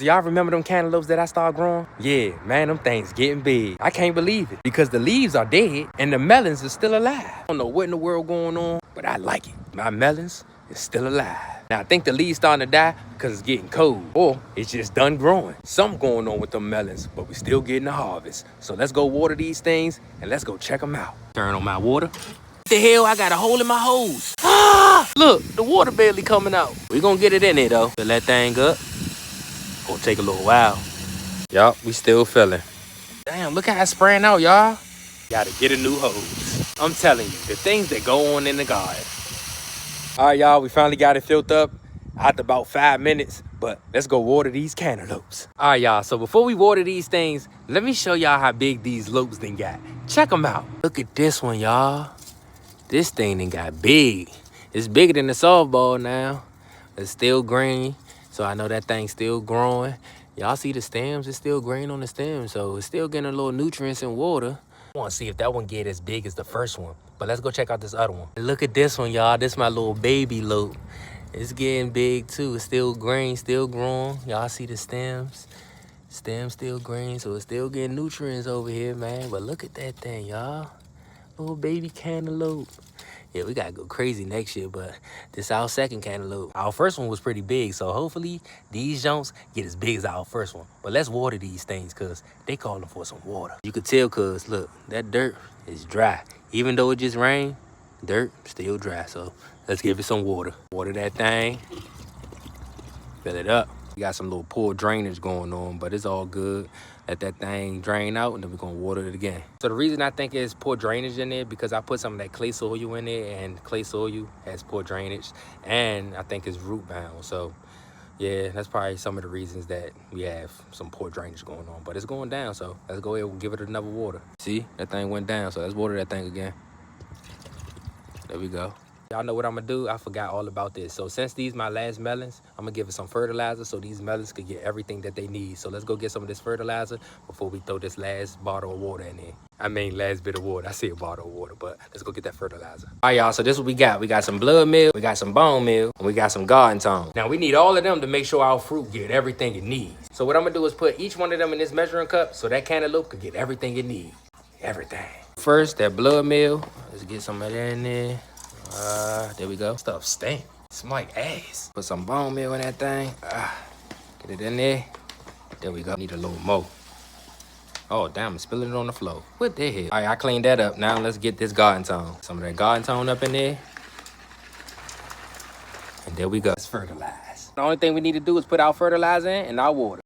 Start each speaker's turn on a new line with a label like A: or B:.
A: Do y'all remember them cantaloupes that I started growing? Yeah, man, them things getting big. I can't believe it because the leaves are dead and the melons are still alive. I don't know what in the world going on, but I like it. My melons is still alive. Now, I think the leaves starting to die because it's getting cold or it's just done growing. Something going on with them melons, but we still getting the harvest. So let's go water these things and let's go check them out. Turn on my water. What the hell? I got a hole in my hose. Ah! Look, the water barely coming out. We gonna get it in there though. Fill that thing up. Gonna take a little while. Yup, we still filling. Damn, look how it's spraying out, y'all. Gotta get a new hose. I'm telling you, the things that go on in the garden. All right, y'all, we finally got it filled up after about 5 minutes, but let's go water these cantaloupes. All right, y'all, so before we water these things, let me show y'all how big these lopes done got. Check them out. Look at this one, y'all. This thing done got big. It's bigger than the softball now. It's still green. So I know that thing's still growing. Y'all see the stems? It's still green on the stem. So it's still getting a little nutrients and water. I want to see if that one get as big as the first one. But let's go check out this other one. Look at this one, y'all. This is my little baby lope. It's getting big too. It's still green, still growing. Y'all see the stems? Stem still green, so it's still getting nutrients over here, man. But look at that thing, y'all. Little baby cantaloupe. Yeah, we gotta go crazy next year, but this is our second cantaloupe. Our first one was pretty big, so hopefully these jonts get as big as our first one. But let's water these things, cause they calling for some water. You could tell, cause look, that dirt is dry. Even though it just rained, dirt still dry. So let's give it some water. Water that thing, fill it up. We got some little poor drainage going on, but it's all good. Let that thing drain out, and then we're gonna water it again. So the reason I think it's poor drainage in there because I put some of that clay soil in there, and clay soil has poor drainage, and I think it's root bound. So yeah, that's probably some of the reasons that we have some poor drainage going on. But it's going down, so let's go ahead and give it another water. See, that thing went down, so let's water that thing again. There we go. Y'all know what I'm gonna do? I forgot all about this. So since these my last melons, I'm gonna give it some fertilizer so these melons could get everything that they need. So let's go get some of this fertilizer before we throw this last bottle of water in there. I mean, last bit of water. I say a bottle of water, but let's go get that fertilizer. All right, y'all, so this is what we got. We got some blood meal, we got some bone meal, and we got some garden tone. Now, we need all of them to make sure our fruit get everything it needs. So what I'm gonna do is put each one of them in this measuring cup so that cantaloupe could get everything it needs. Everything. First, that blood meal. Let's get some of that in there. There we go. Stuff stink. Smell like ass. Put some bone meal in that thing. Get it in there. There we go. Need a little more. Oh, damn, I'm spilling it on the floor. What the hell? All right, I cleaned that up. Now let's get this garden tone. Some of that garden tone up in there. And there we go. Let's fertilize. The only thing we need to do is put our fertilizer in and our water.